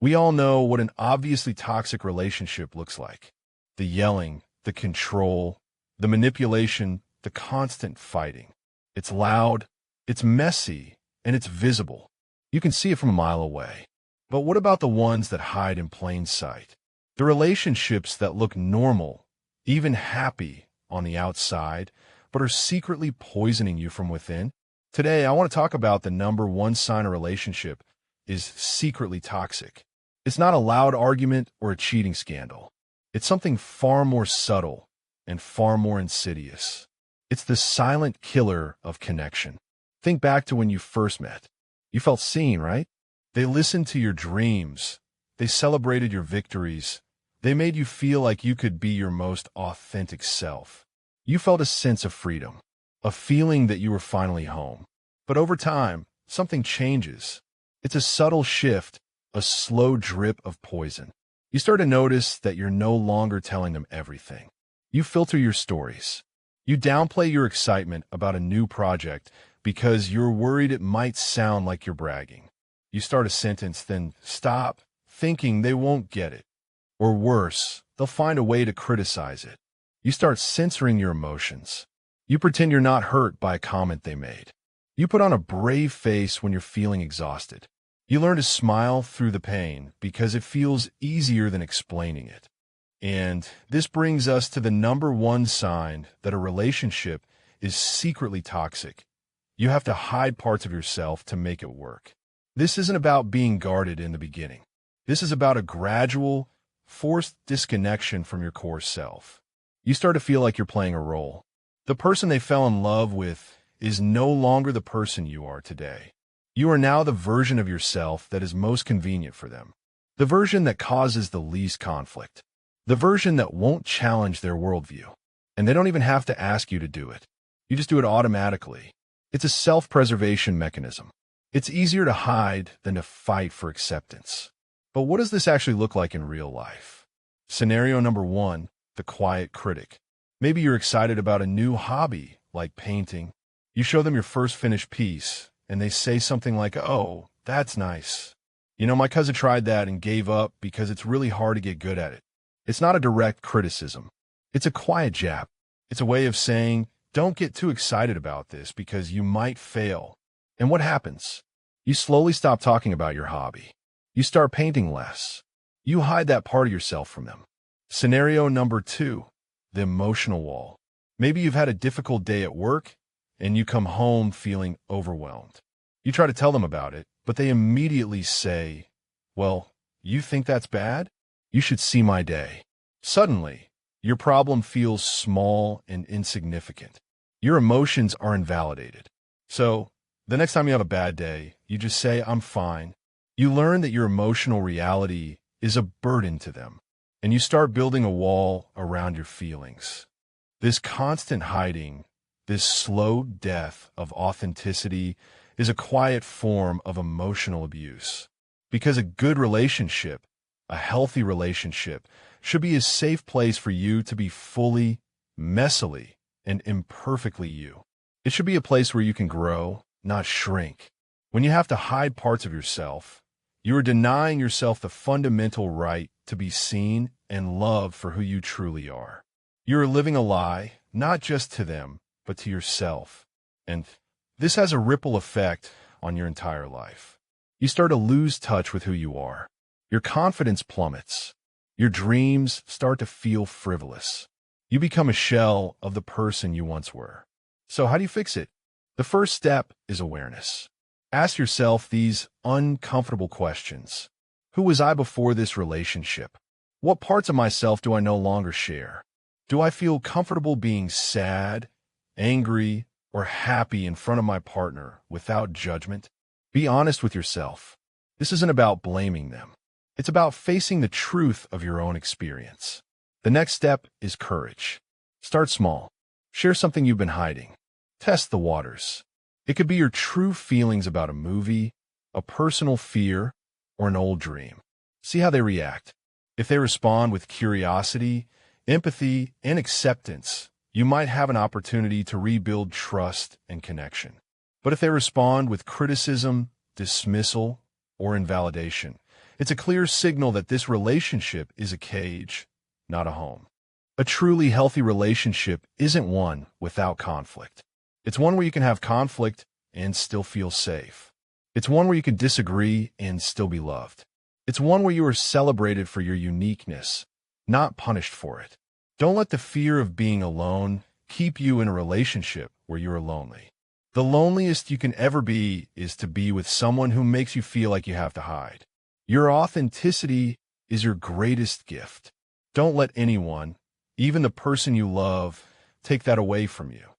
We all know what an obviously toxic relationship looks like. The yelling, the control, the manipulation, the constant fighting. It's loud, it's messy, and it's visible. You can see it from a mile away. But what about the ones that hide in plain sight? The relationships that look normal, even happy on the outside, but are secretly poisoning you from within? Today, I want to talk about the number one sign a relationship is secretly toxic. It's not a loud argument or a cheating scandal. It's something far more subtle and far more insidious. It's the silent killer of connection. Think back to when you first met. You felt seen, right? They listened to your dreams. They celebrated your victories. They made you feel like you could be your most authentic self. You felt a sense of freedom, a feeling that you were finally home. But over time, something changes. It's a subtle shift, a slow drip of poison. You start to notice that you're no longer telling them everything. You filter your stories. You downplay your excitement about a new project because you're worried it might sound like you're bragging. You start a sentence, then stop, thinking they won't get it. Or worse, they'll find a way to criticize it. You start censoring your emotions. You pretend you're not hurt by a comment they made. You put on a brave face when you're feeling exhausted. You learn to smile through the pain because it feels easier than explaining it. And this brings us to the number one sign that a relationship is secretly toxic. You have to hide parts of yourself to make it work. This isn't about being guarded in the beginning. This is about a gradual, forced disconnection from your core self. You start to feel like you're playing a role. The person they fell in love with is no longer the person you are today. You are now the version of yourself that is most convenient for them. The version that causes the least conflict. The version that won't challenge their worldview. And they don't even have to ask you to do it. You just do it automatically. It's a self-preservation mechanism. It's easier to hide than to fight for acceptance. But what does this actually look like in real life? Scenario number one, the quiet critic. Maybe you're excited about a new hobby, like painting. You show them your first finished piece, and they say something like, "Oh, that's nice. You know, my cousin tried that and gave up because it's really hard to get good at it." It's not a direct criticism. It's a quiet jab. It's a way of saying, don't get too excited about this because you might fail. And what happens? You slowly stop talking about your hobby. You start painting less. You hide that part of yourself from them. Scenario number two, the emotional wall. Maybe you've had a difficult day at work and you come home feeling overwhelmed. You try to tell them about it, but they immediately say, "Well, you think that's bad? You should see my day." Suddenly, your problem feels small and insignificant. Your emotions are invalidated. So, the next time you have a bad day, you just say, "I'm fine." You learn that your emotional reality is a burden to them, and you start building a wall around your feelings. This constant hiding, this slow death of authenticity, is a quiet form of emotional abuse. Because a good relationship, a healthy relationship, should be a safe place for you to be fully, messily, and imperfectly you. It should be a place where you can grow, not shrink. When you have to hide parts of yourself, you are denying yourself the fundamental right to be seen and loved for who you truly are. You are living a lie, not just to them, but to yourself. And this has a ripple effect on your entire life. You start to lose touch with who you are. Your confidence plummets. Your dreams start to feel frivolous. You become a shell of the person you once were. So how do you fix it? The first step is awareness. Ask yourself these uncomfortable questions. Who was I before this relationship? What parts of myself do I no longer share? Do I feel comfortable being sad, angry, or happy in front of my partner without judgment? Be honest with yourself. This isn't about blaming them. It's about facing the truth of your own experience. The next step is courage. Start small. Share something you've been hiding. Test the waters. It could be your true feelings about a movie, a personal fear, or an old dream. See how they react. If they respond with curiosity, empathy, and acceptance, you might have an opportunity to rebuild trust and connection. But if they respond with criticism, dismissal, or invalidation, It's a clear signal that this relationship is a cage, not a home. A truly healthy relationship isn't one without conflict. It's one where you can have conflict and still feel safe. It's one where you can disagree and still be loved. It's one where you are celebrated for your uniqueness, not punished for it. Don't let the fear of being alone keep you in a relationship where you are lonely. The loneliest you can ever be is to be with someone who makes you feel like you have to hide. Your authenticity is your greatest gift. Don't let anyone, even the person you love, take that away from you.